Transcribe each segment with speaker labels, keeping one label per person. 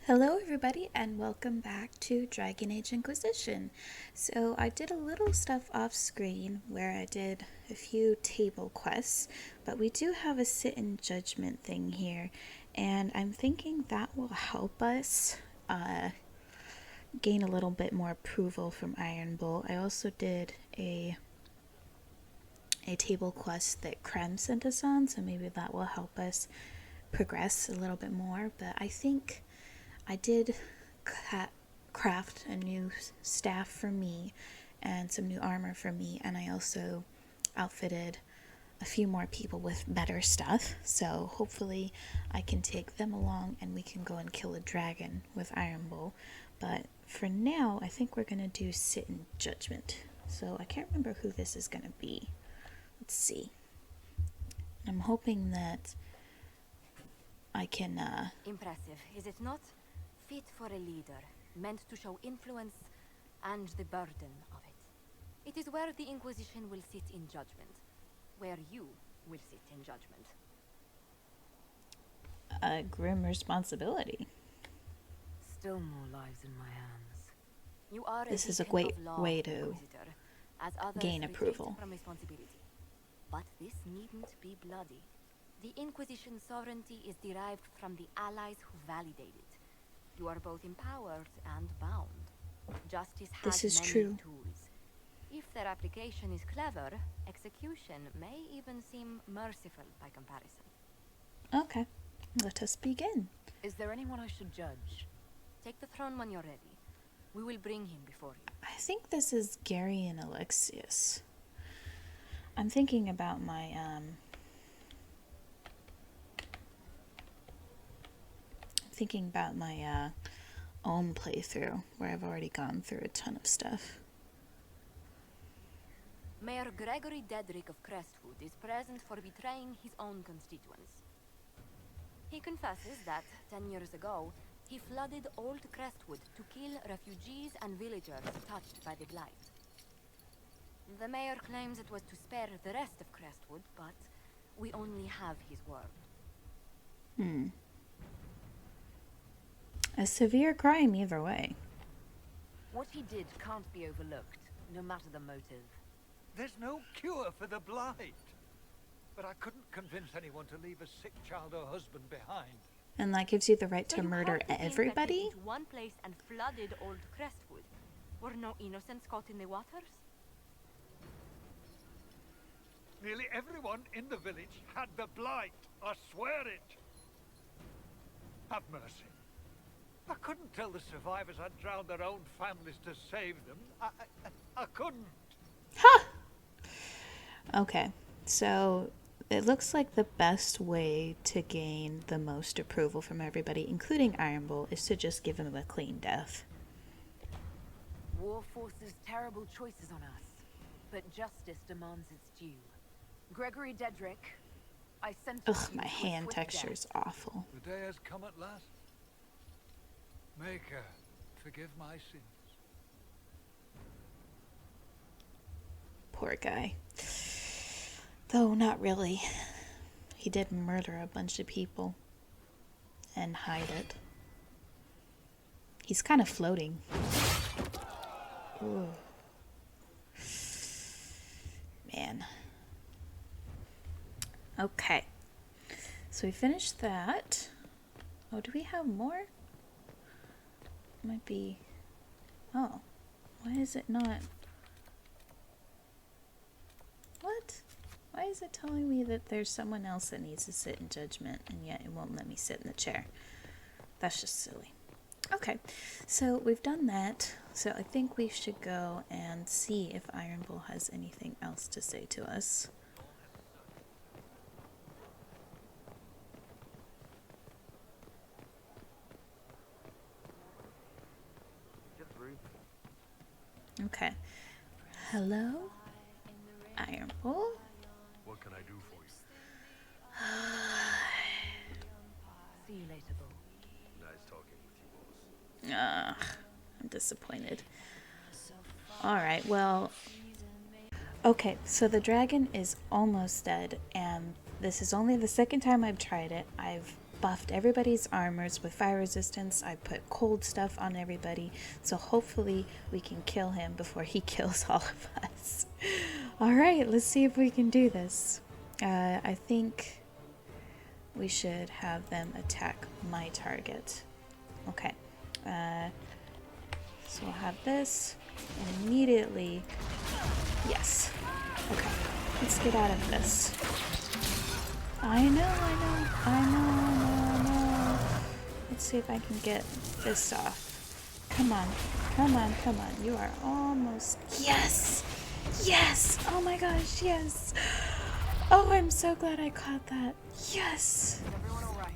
Speaker 1: Hello everybody and welcome back to Dragon Age Inquisition. So I did a little stuff off screen where I did a few table quests, but we do have a sit in judgment thing here, and I'm thinking that will help us gain a little bit more approval from Iron Bull. I also did a table quest that Krem sent us on, so maybe that will help us progress a little bit more, but I think I did craft a new staff for me and some new armor for me, and I also outfitted a few more people with better stuff, so hopefully I can take them along and we can go and kill a dragon with Iron Bull. But for now, I think we're going to do Sit in Judgment. So I can't remember who this is going to be. Let's see. I'm hoping that I can...
Speaker 2: Impressive, is it not? Fit for a leader, meant to show influence and the burden of it. It is where the Inquisition will sit in judgment. Where you will sit in judgment.
Speaker 1: A grim responsibility.
Speaker 2: Still more lives in my hands. You are
Speaker 1: this is a great way to gain approval.
Speaker 2: From responsibility. But this needn't be bloody. The Inquisition's sovereignty is derived from the allies who validate it. You are both empowered and bound. Justice has many tools. If their application is clever, execution may even seem merciful by comparison.
Speaker 1: Okay, let us begin.
Speaker 2: Is there anyone I should judge? Take the throne when you're ready. We will bring him before you.
Speaker 1: I think this is Gary and Alexius. I'm thinking about my own playthrough, where I've already gone through a ton of stuff.
Speaker 2: Mayor Gregory Dedrick of Crestwood is present for betraying his own constituents. He confesses that, 10 years ago, he flooded Old Crestwood to kill refugees and villagers touched by the Blight. The mayor claims it was to spare the rest of Crestwood, but we only have his word.
Speaker 1: A severe crime either way.
Speaker 2: What he did can't be overlooked, no matter the motive.
Speaker 3: There's no cure for the Blight. But I couldn't convince anyone to leave a sick child or husband behind.
Speaker 1: And that gives you the right to murder everybody?
Speaker 2: To one place and flooded Old Crestwood. Were no innocents caught in the waters?
Speaker 3: Nearly everyone in the village had the Blight. I swear it. Have mercy. I couldn't tell the survivors I'd drowned their own families to save them. I couldn't.
Speaker 1: Ha! Okay, so it looks like the best way to gain the most approval from everybody, including Iron Bull, is to just give him a clean death.
Speaker 2: War forces terrible choices on us, but justice demands its due. Gregory Dedrick, I sent you.
Speaker 1: Ugh, my hand texture is awful.
Speaker 3: The day has come at last. Maker, forgive my sins.
Speaker 1: Poor guy. Though not really. He did murder a bunch of people and hide it. He's kind of floating. Ooh. Man. Okay. So we finished that. Oh, do we have more? Might be... Oh. Why is it not... What? Why is it telling me that there's someone else that needs to sit in judgment, and yet it won't let me sit in the chair? That's just silly. Okay, so we've done that. So I think we should go and see if Iron Bull has anything else to say to us. Okay. Hello? Iron Bull?
Speaker 4: What can I do for you?
Speaker 2: See you later, Bull.
Speaker 4: Nice talking with you, boss.
Speaker 1: I'm disappointed. Alright, well... Okay, so the dragon is almost dead, and this is only the second time I've tried it. I've buffed everybody's armors with fire resistance. I put cold stuff on everybody. So hopefully we can kill him before he kills all of us. Alright, let's see if we can do this. I think we should have them attack my target. Okay. So we'll have this. And immediately... Yes. Okay. Let's get out of this. I know. Let's see if I can get this off. Come on. You are almost... Yes! Yes! Oh my gosh, yes! Oh, I'm so glad I caught that. Yes!
Speaker 2: Is everyone alright?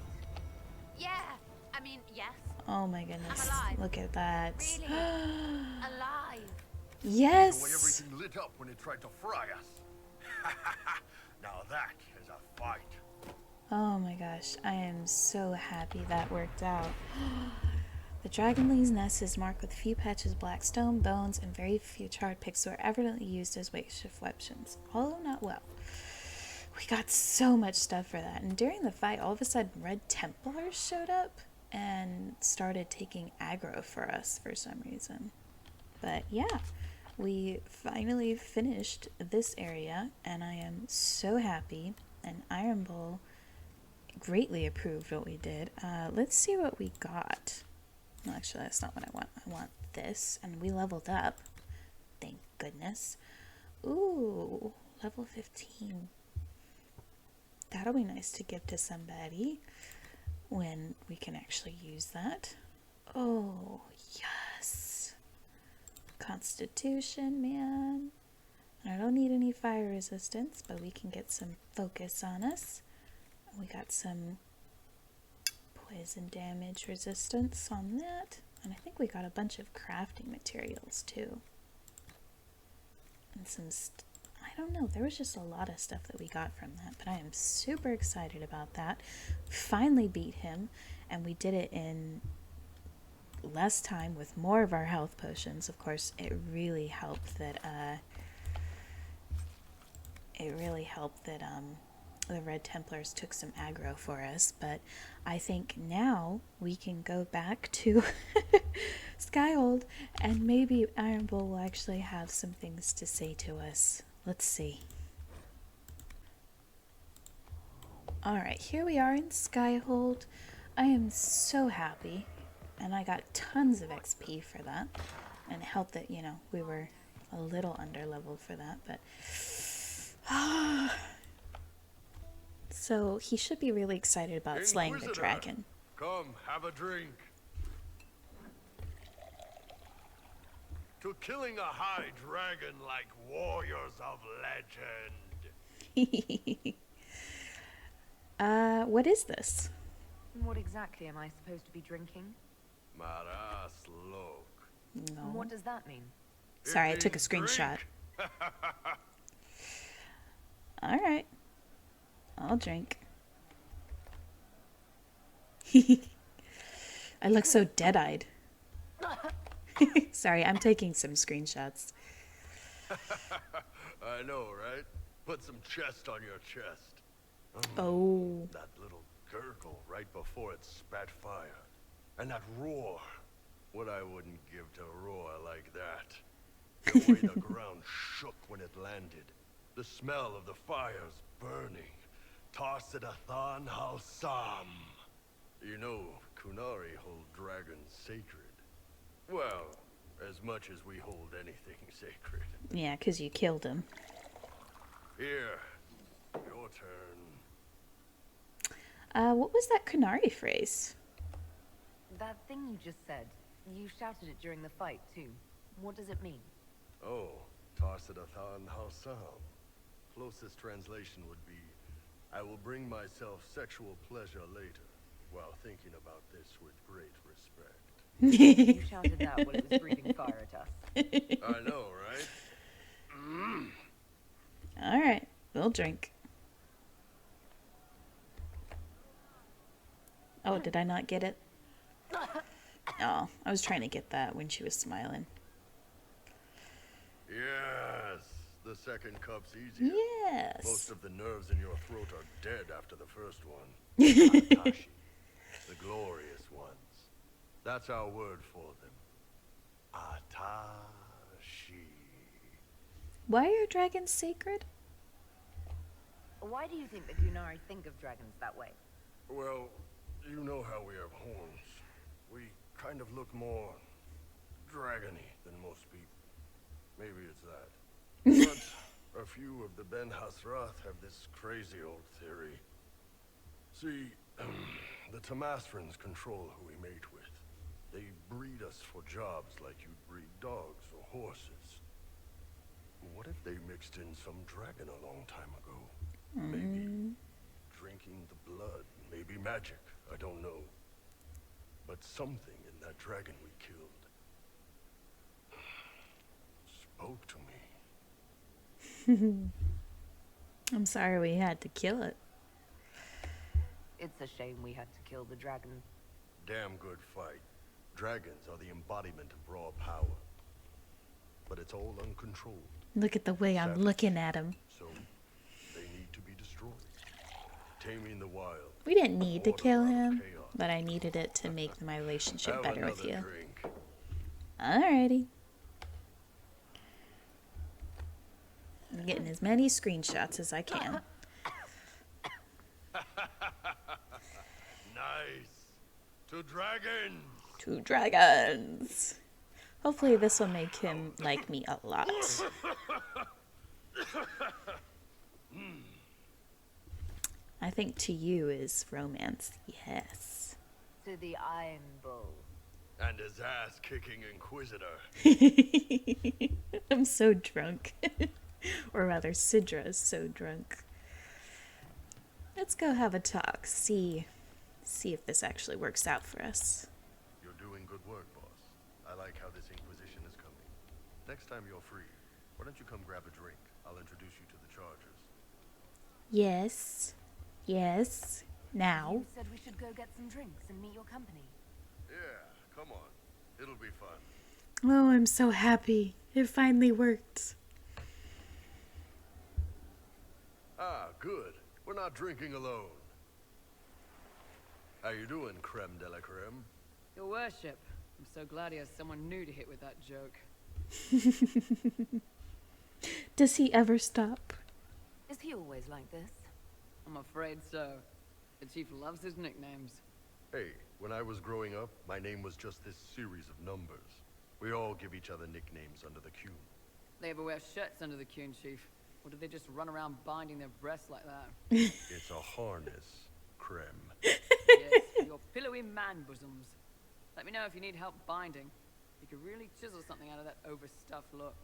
Speaker 2: Yeah! I mean, yes.
Speaker 1: Oh my goodness.
Speaker 2: I'm alive.
Speaker 1: Look at that.
Speaker 2: Really? Alive.
Speaker 4: The way
Speaker 1: Yes!
Speaker 4: everything lit up when it tried to fry us. Now that is a fight.
Speaker 1: Oh my gosh, I am so happy that worked out. The Dragonling's nest is marked with few patches of black stone, bones, and very few charred picks that were evidently used as makeshift weapons, although not well. We got so much stuff for that, and during the fight, all of a sudden, Red Templars showed up and started taking aggro for us for some reason. But yeah, we finally finished this area, and I am so happy, and Iron Bull greatly approved what we did. Let's see what we got. No, actually, that's not what I want. I want this, and we leveled up. Thank goodness. Ooh, level 15. That'll be nice to give to somebody when we can actually use that. Oh, yes. Constitution, man. I don't need any fire resistance, but we can get some focus on us. We got some poison damage resistance on that. And I think we got a bunch of crafting materials too. And some, I don't know, there was just a lot of stuff that we got from that. But I am super excited about that. Finally beat him. And we did it in less time with more of our health potions. Of course, it really helped that, the Red Templars took some aggro for us, but I think now we can go back to Skyhold, and maybe Iron Bull will actually have some things to say to us. Let's see. Alright, here we are in Skyhold. I am so happy, and I got tons of XP for that, and it helped that, you know, we were a little under-leveled for that, but... So he should be really excited about slaying the
Speaker 4: Inquisitor,
Speaker 1: dragon.
Speaker 4: Come, have a drink. To killing a high dragon like warriors of legend.
Speaker 1: What is this?
Speaker 2: What exactly am I supposed to be drinking?
Speaker 4: Maras lok.
Speaker 2: And
Speaker 1: No.
Speaker 2: what does that mean?
Speaker 1: Sorry, I
Speaker 4: It
Speaker 1: took a
Speaker 4: means
Speaker 1: screenshot.
Speaker 4: drink.
Speaker 1: Alright. I'll drink. I look so dead-eyed. Sorry, I'm taking some screenshots.
Speaker 4: I know, right? Put some chest on your chest.
Speaker 1: Oh.
Speaker 4: That little gurgle right before it spat fire. And that roar. What I wouldn't give to roar like that. The way the ground shook when it landed. The smell of the fires burning. Tarsidathan Halsam. You know, Qunari hold dragons sacred. Well, as much as we hold anything sacred.
Speaker 1: Yeah, 'cause you killed him.
Speaker 4: Here, your turn.
Speaker 1: What was that Qunari phrase?
Speaker 2: That thing you just said. You shouted it during the fight, too. What does it mean?
Speaker 4: Oh, Tarsidathan Halsam. Closest translation would be, I will bring myself sexual pleasure later, while thinking about this with great respect.
Speaker 2: You shouted that when it was breathing fire at us.
Speaker 4: I know, right?
Speaker 1: Alright, we'll drink. Oh, did I not get it? Oh, I was trying to get that when she was smiling.
Speaker 4: Yes, the second cup's easier.
Speaker 1: Yes.
Speaker 4: Most of the nerves in your throat are dead after the first one. Tashi, The glorious ones. That's our word for them. Atashi.
Speaker 1: Why are dragons sacred?
Speaker 2: Why do you think the Qunari think of dragons that way?
Speaker 4: Well, you know how we have horns. We kind of look more dragony than most people. Maybe it's that. But a few of the Ben Hasrath have this crazy old theory. See, the Tamasrans control who we mate with. They breed us for jobs like you'd breed dogs or horses. What if they mixed in some dragon a long time ago? Maybe drinking the blood, maybe magic, I don't know. But something in that dragon we killed spoke to me.
Speaker 1: I'm sorry we had to kill it.
Speaker 2: It's a shame we had to kill the dragon.
Speaker 4: Damn good fight. Dragons are the embodiment of raw power. But it's all uncontrolled.
Speaker 1: Look at the way I'm looking at him.
Speaker 4: So, they need to be destroyed. Taming the wild.
Speaker 1: We didn't need to kill
Speaker 4: Order out
Speaker 1: him,
Speaker 4: chaos.
Speaker 1: but I needed it to make my relationship
Speaker 4: Have
Speaker 1: better with
Speaker 4: another
Speaker 1: you.
Speaker 4: drink.
Speaker 1: Alrighty. I'm getting as many screenshots as I can.
Speaker 4: Nice. To dragons.
Speaker 1: 2 dragons. Hopefully this will make him like me a lot. I think to you is romance, yes.
Speaker 2: To the Iron Bull.
Speaker 4: And his ass-kicking Inquisitor.
Speaker 1: I'm so drunk. Or rather, Sidra is so drunk. Let's go have a talk. See if this actually works out for us.
Speaker 4: You're doing good work, boss. I like how this Inquisition is coming. Next time you're free, why don't you come grab a drink? I'll introduce you to the Chargers.
Speaker 1: Yes. Yes. Now.
Speaker 2: You said we should go get some drinks and meet your company.
Speaker 4: Yeah, come on. It'll be fun.
Speaker 1: Oh, I'm so happy. It finally worked.
Speaker 4: Ah, good. We're not drinking alone. How you doing, creme de la creme?
Speaker 5: Your worship, I'm so glad he has someone new to hit with that joke.
Speaker 1: Does he ever stop?
Speaker 2: Is he always like this?
Speaker 5: I'm afraid so. The chief loves his nicknames.
Speaker 4: Hey, when I was growing up, my name was just this series of numbers. We all give each other nicknames under the Qun.
Speaker 5: They ever wear shirts under the Qun, chief? Or do they just run around binding their breasts like that?
Speaker 4: It's a harness, creme.
Speaker 5: Yes, your pillowy man bosoms. Let me know if you need help binding. You could really chisel something out of that overstuffed look.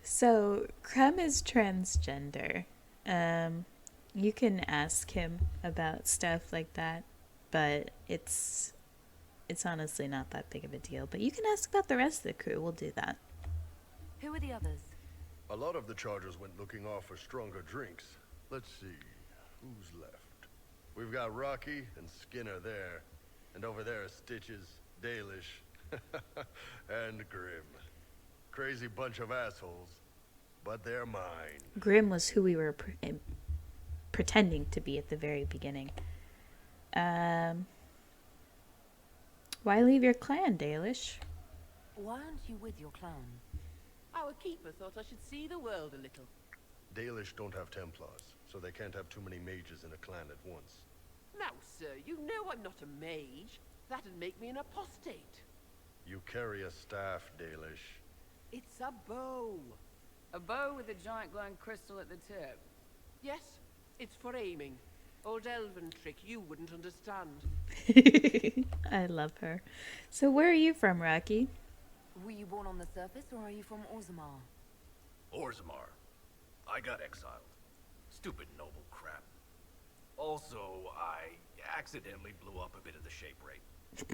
Speaker 1: So, Creme is transgender. You can ask him about stuff like that, but it's honestly not that big of a deal. But you can ask about the rest of the crew. We'll do that.
Speaker 2: Who are the others?
Speaker 4: A lot of the Chargers went looking off for stronger drinks. Let's see, who's left? We've got Rocky and Skinner there. And over there are Stitches, Dalish, and Grim. Crazy bunch of assholes, but they're mine.
Speaker 1: Grim was who we were pretending to be at the very beginning. Why leave your clan, Dalish?
Speaker 2: Why aren't you with your clan?
Speaker 6: Our keeper thought I should see the world a little.
Speaker 4: Dalish don't have Templars, so they can't have too many mages in a clan at once.
Speaker 6: Now, sir, you know I'm not a mage. That'd make me an apostate.
Speaker 4: You carry a staff, Dalish.
Speaker 6: It's a bow.
Speaker 5: A bow with a giant glowing crystal at the tip.
Speaker 6: Yes, it's for aiming. Old elven trick you wouldn't understand.
Speaker 1: I love her. So where are you from, Rocky?
Speaker 2: Were you born on the surface or are you from Orzammar?
Speaker 7: Orzammar. I got exiled. Stupid noble crap. Also, I accidentally blew up a bit of the shape rate.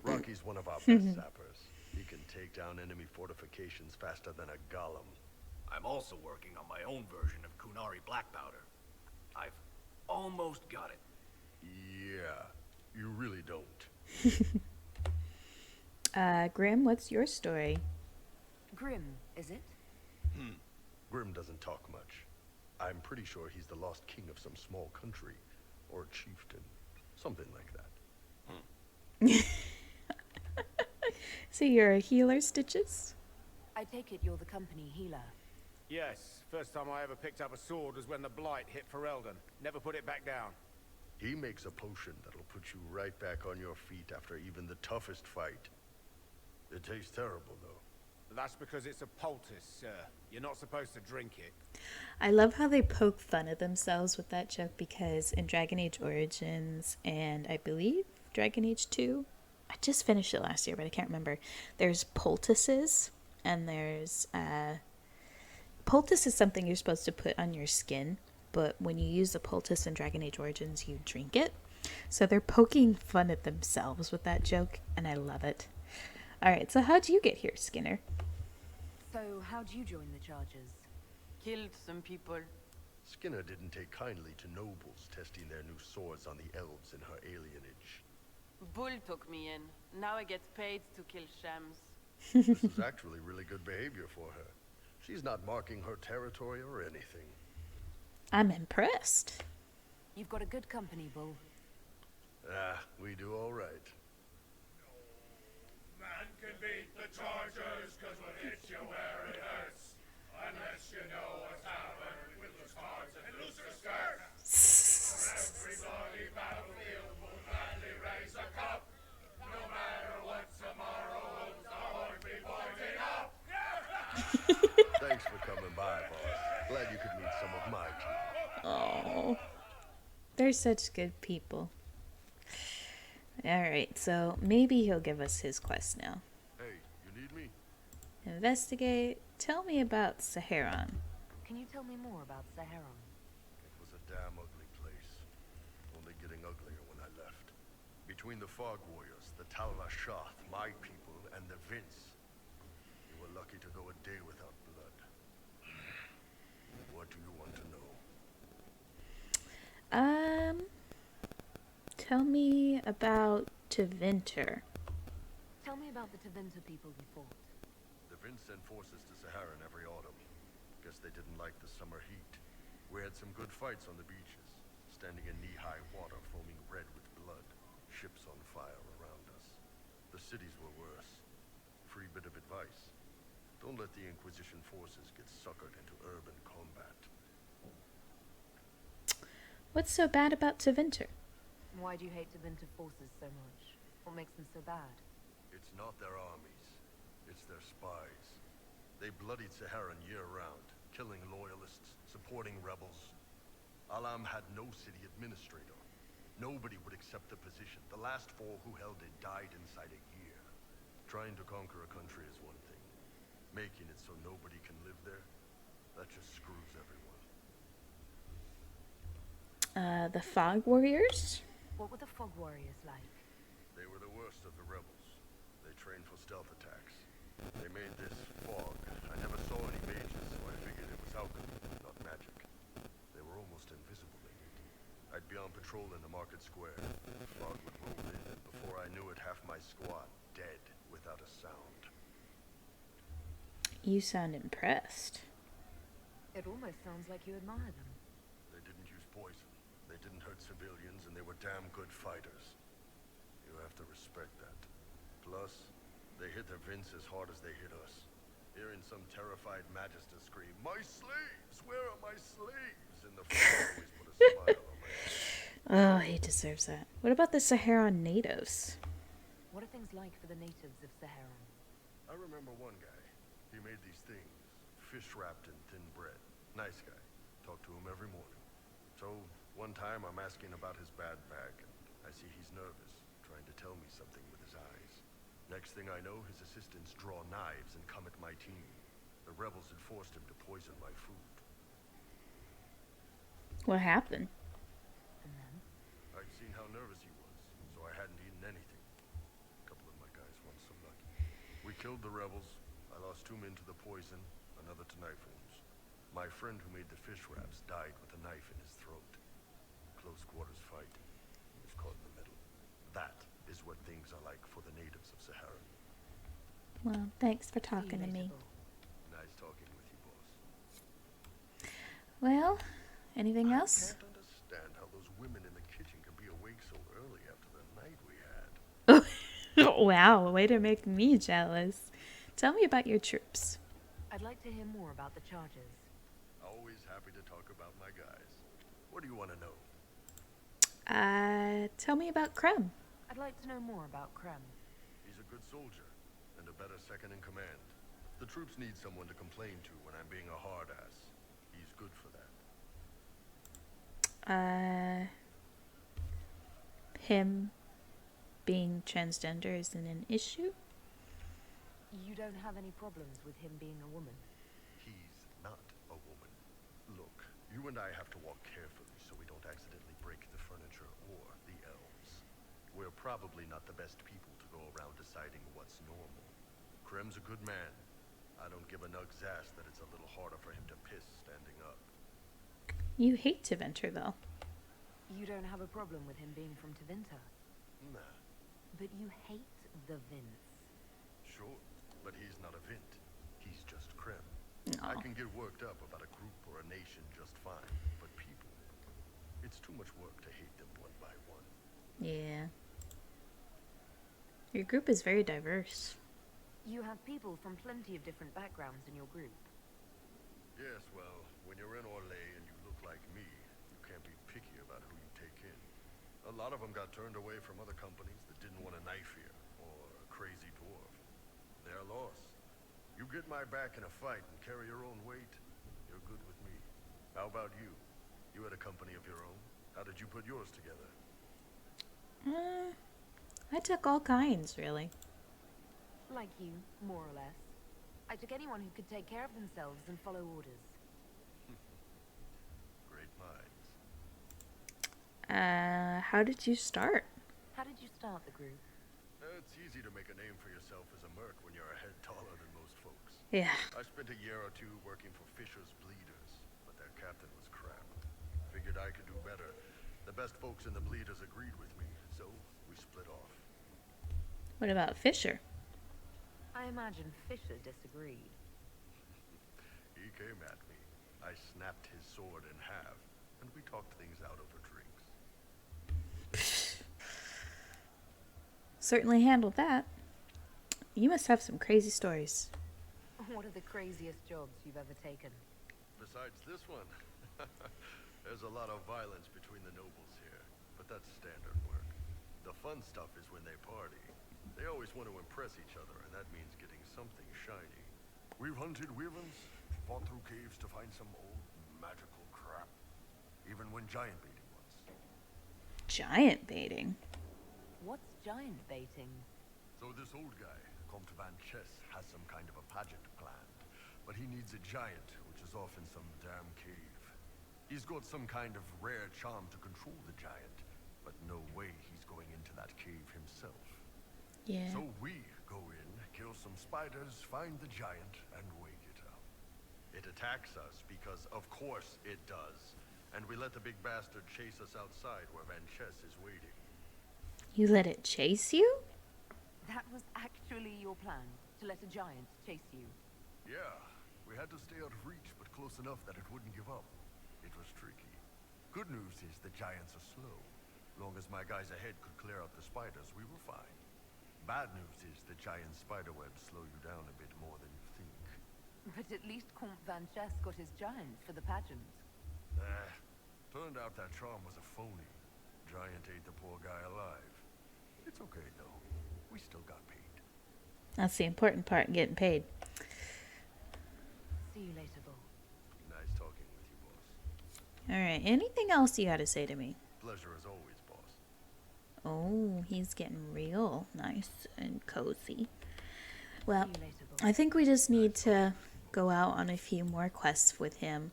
Speaker 4: Rocky's one of our best sappers. He can take down enemy fortifications faster than a golem.
Speaker 7: I'm also working on my own version of Qunari black powder. I've almost got it.
Speaker 4: Yeah, you really don't.
Speaker 1: Grim, what's your story?
Speaker 2: Grim, is it?
Speaker 4: Grim doesn't talk much. I'm pretty sure he's the lost king of some small country. or chieftain. Something like that.
Speaker 1: So you're a healer, Stitches?
Speaker 2: I take it you're the company healer.
Speaker 8: Yes, first time I ever picked up a sword was when the blight hit Ferelden. Never put it back down.
Speaker 4: He makes a potion that'll put you right back on your feet after even the toughest fight. It tastes terrible, though.
Speaker 8: That's because it's a poultice, sir. You're not supposed to drink it.
Speaker 1: I love how they poke fun at themselves with that joke because in Dragon Age Origins and I believe Dragon Age 2, I just finished it last year, but I can't remember. There's poultices and there's poultice is something you're supposed to put on your skin, but when you use the poultice in Dragon Age Origins, you drink it. So they're poking fun at themselves with that joke, and I love it. Alright, so how'd you get here, Skinner?
Speaker 2: So, how'd you join the Chargers?
Speaker 6: Killed some people.
Speaker 4: Skinner didn't take kindly to nobles testing their new swords on the elves in her alienage.
Speaker 6: Bull took me in. Now I get paid to kill shams.
Speaker 4: This is actually really good behavior for her. She's not marking her territory or anything.
Speaker 1: I'm impressed.
Speaker 2: You've got a good company, Bull.
Speaker 4: Ah, we do all right.
Speaker 9: Man can beat the Chargers, cause what hits you where it hurts. Unless you know what's happened with the cards and looser skirts. For every bloody battlefield will gladly raise a cup. No matter what tomorrow holds, the horn be pointing up.
Speaker 4: Thanks for coming by, boss. Glad you could meet some of my team.
Speaker 1: Oh, they're such good people. Alright, so maybe he'll give us his quest now.
Speaker 4: Hey, you need me?
Speaker 1: Investigate. Tell me about Saharon.
Speaker 2: Can you tell me more about Saharon?
Speaker 4: It was a damn ugly place. Only getting uglier when I left. Between the Fog Warriors, the Tal Ashath, my people, and the Vince, you were lucky to go a day without blood. What do you want to know?
Speaker 1: Tell me about Tevinter.
Speaker 2: Tell me about the Tevinter people you fought.
Speaker 4: The Vince sent forces to Saharan every autumn. Guess they didn't like the summer heat. We had some good fights on the beaches, standing in knee-high water foaming red with blood, ships on fire around us. The cities were worse. Free bit of advice. Don't let the Inquisition forces get suckered into urban combat.
Speaker 1: What's so bad about Tevinter?
Speaker 2: Why do you hate Tevinter forces so much? What makes them so bad?
Speaker 4: It's not their armies. It's their spies. They bloodied Saharan year-round, killing loyalists, supporting rebels. Alam had no city administrator. Nobody would accept the position. The last 4 who held it died inside a year. Trying to conquer a country is one thing. Making it so nobody can live there, that just screws everyone.
Speaker 1: The Fog Warriors?
Speaker 2: What were the Fog Warriors like?
Speaker 4: They were the worst of the rebels. They trained for stealth attacks. They made this fog. I never saw any mages, so I figured it was alchemy, not magic. They were almost invisible in it. I'd be on patrol in the market square. Fog would roll in, and before I knew it, half my squad dead without a sound.
Speaker 1: You sound impressed.
Speaker 2: It almost sounds like you admire them.
Speaker 4: They didn't use poison. They didn't hurt civilians, and they were damn good fighters. You have to respect that. Plus, they hit the Vince as hard as they hit us. Hearing some terrified Magister scream, "My slaves! Where are my slaves?" in the front always put a smile on my face.
Speaker 1: Oh, he deserves that. What about the Saharan natives?
Speaker 2: What are things like for the natives of Saharan?
Speaker 4: I remember one guy. He made these things, fish wrapped in thin bread. Nice guy. Talk to him every morning. So, one time I'm asking about his bad back, and I see he's nervous, trying to tell me something with his eyes. Next thing I know, his assistants draw knives and come at my team. The rebels had forced him to poison my food.
Speaker 1: What happened?
Speaker 2: And then?
Speaker 4: I'd seen how nervous he was, so I hadn't eaten anything. A couple of my guys weren't so lucky. We killed the rebels. I lost 2 men to the poison, another to knife wounds. My friend who made the fish wraps died with a knife in his throat. Close quarters fight. He was caught in the middle. That is what things are like for the natives of Sahara.
Speaker 1: Well, thanks for talking to me.
Speaker 4: Nice talking with you, boss.
Speaker 1: Well, anything else?
Speaker 4: I can't understand how those women in the kitchen
Speaker 1: Wow, way to make me jealous. Tell me about your troops.
Speaker 2: I'd like to hear more about the charges.
Speaker 4: Always happy to talk about my guys. What do you want to know?
Speaker 1: Tell me about Krem.
Speaker 2: I'd like to know more about Krem.
Speaker 4: He's a good soldier, and a better second in command. The troops need someone to complain to when I'm being a hard ass. He's good for that.
Speaker 1: Him being transgender isn't an issue?
Speaker 2: You don't have any problems with him being a woman?
Speaker 4: He's not a woman. Look, you and I have to walk carefully so we don't accidentally break the furniture or the elves. We're probably not the best people to go around deciding what's normal. Krem's a good man. I don't give a nug's ass that it's a little harder for him to piss standing up.
Speaker 1: You hate Teventer, though.
Speaker 2: You don't have a problem with him being from Tevinter?
Speaker 4: Nah,
Speaker 2: But you hate the Vince.
Speaker 4: sure, but he's not a Vint. He's just Krem.
Speaker 1: No.
Speaker 4: I can get worked up about a group or a nation just fine, but people, it's too much work to hate them one by one.
Speaker 1: Yeah. Your group is very diverse.
Speaker 2: You have people from plenty of different backgrounds in your group.
Speaker 4: Yes, well, when you're in Orlais and you look like me, you can't be picky about who you take in. A lot of them got turned away from other companies that didn't want a knife here, or a crazy dwarf. They're lost. You get my back in a fight and carry your own weight, you're good with me. How about you? You had a company of your own. How did you put yours together?
Speaker 1: I took all kinds, really.
Speaker 2: Like you, more or less. I took anyone who could take care of themselves and follow orders.
Speaker 4: Great minds.
Speaker 1: How did you start?
Speaker 2: How did you start the group?
Speaker 4: It's easy to make a name for yourself as a merc when you're a head taller than most folks.
Speaker 1: Yeah.
Speaker 4: I spent a year or two working for Fisher's Bleeders, but their captain was crap. Figured I could do better. The best folks in the Bleeders agreed with me, so we split off.
Speaker 1: What about Fisher?
Speaker 2: I imagine Fisher disagreed.
Speaker 4: He came at me. I snapped his sword in half, and we talked things out over drinks.
Speaker 1: Certainly handled that. You must have some crazy stories.
Speaker 2: What are the craziest jobs you've ever taken?
Speaker 4: Besides this one, there's a lot of violence between the nobles here, but that's standard work. The fun stuff is when they party. They always want to impress each other, and that means getting something shiny. We've hunted wyverns, fought through caves to find some old magical crap. Even when giant baiting once.
Speaker 1: Giant baiting?
Speaker 2: What's giant baiting?
Speaker 4: So this old guy, Comte Van Chess, has some kind of a pageant planned. But he needs a giant, which is off in some damn cave. He's got some kind of rare charm to control the giant, but no way he's going into that cave himself.
Speaker 1: Yeah.
Speaker 4: So we go in, kill some spiders, find the giant, and wake it up. It attacks us because, of course, it does. And we let the big bastard chase us outside where Van Chess is waiting.
Speaker 1: You let it chase you?
Speaker 2: That was actually your plan, to let a giant chase you.
Speaker 4: Yeah, we had to stay out of reach, but close enough that it wouldn't give up. It was tricky. Good news is the giants are slow. Long as my guys ahead could clear out the spiders, we were fine. Bad news is the giant spiderwebs slow you down a bit more than you think.
Speaker 2: But at least Comte Van Chess got his giant for the pageant.
Speaker 4: Turned out that charm was a phony. Giant ate the poor guy alive. It's okay, though. We still got paid.
Speaker 1: That's the important part, getting paid.
Speaker 2: See you later, Bull.
Speaker 4: Nice talking with you, boss.
Speaker 1: Alright, anything else you gotta say to me?
Speaker 4: Pleasure as always, boss.
Speaker 1: Oh, he's getting real nice and cozy. Well,
Speaker 2: See you later, Bull.
Speaker 1: I think we just need to go out on a few more quests with him,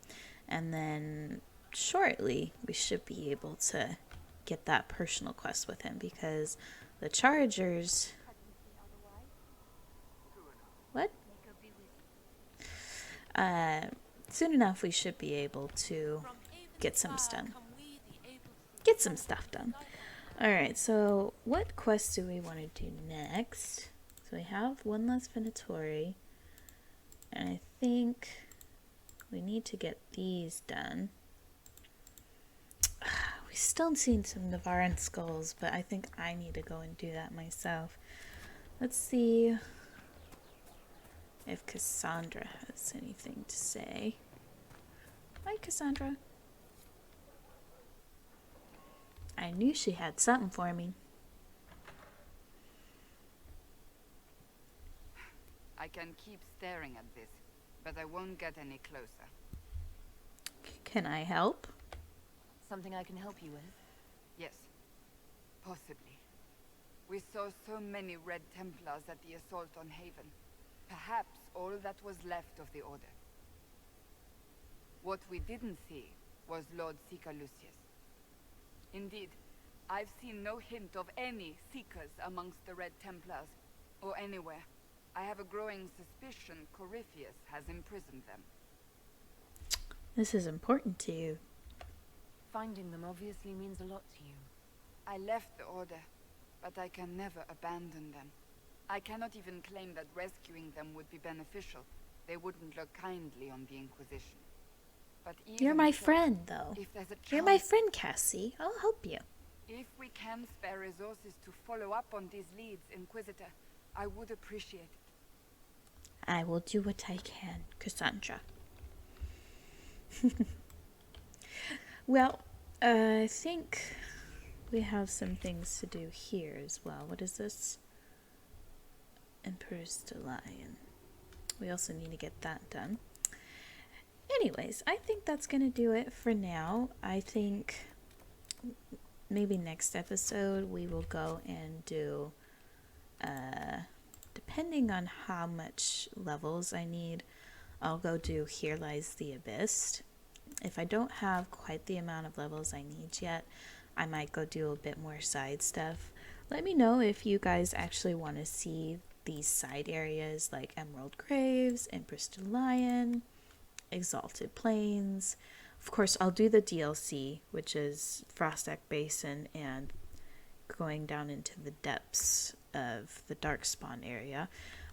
Speaker 1: and then shortly we should be able to get that personal quest with him, because the Chargers... What? Soon enough we should be able to get some stuff done. Alright, so what quest do we want to do next? So we have one less Venatori, and I think we need to get these done. We still seen some Navaran skulls, but I think I need to go and do that myself. Let's see if Cassandra has anything to say. Hi, Cassandra. I knew she had something for me.
Speaker 10: I can keep staring at this, but I won't get any closer.
Speaker 1: Can I help?
Speaker 2: Something I can help you with?
Speaker 10: Yes, possibly. We saw so many Red Templars at the assault on Haven. Perhaps all that was left of the Order. What we didn't see was Lord Seeker Lucius. Indeed, I've seen no hint of any Seekers amongst the Red Templars, or anywhere. I have a growing suspicion Corypheus has imprisoned them.
Speaker 1: This is important to you.
Speaker 2: Finding them obviously means a lot to you.
Speaker 10: I left the Order, but I can never abandon them. I cannot even claim that rescuing them would be beneficial. They wouldn't look kindly on the Inquisition. But even
Speaker 1: You're my
Speaker 10: so,
Speaker 1: friend, though.
Speaker 10: if there's a chance,
Speaker 1: You're my friend, Cassie. I'll help you.
Speaker 10: if we can spare resources to follow up on these leads, Inquisitor, I would appreciate it.
Speaker 1: I will do what I can, Cassandra. Well, I think we have some things to do here as well. What is this? Emperor's Lion. We also need to get that done. Anyways, I think that's going to do it for now. I think maybe next episode we will go and do, depending on how much levels I need, I'll go do Here Lies the Abyss. If I don't have quite the amount of levels I need yet, I might go do a bit more side stuff. Let me know if you guys actually want to see these side areas like Emerald Graves, Empress Lion, Exalted Plains. Of course, I'll do the DLC, which is Frostek Basin and going down into the depths of the Darkspawn area.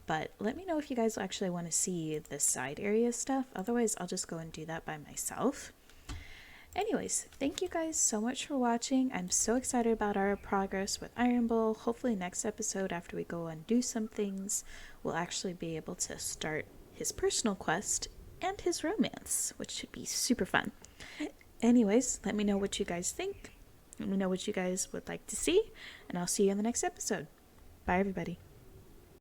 Speaker 1: But let me know if you guys actually want to see the side area stuff. Otherwise, I'll just go and do that by myself. Anyways, thank you guys so much for watching. I'm so excited about our progress with Iron Bull. Hopefully next episode, after we go and do some things, we'll actually be able to start his personal quest and his romance, which should be super fun. Anyways, let me know what you guys think. Let me know what you guys would like to see, and I'll see you in the next episode. Bye, everybody.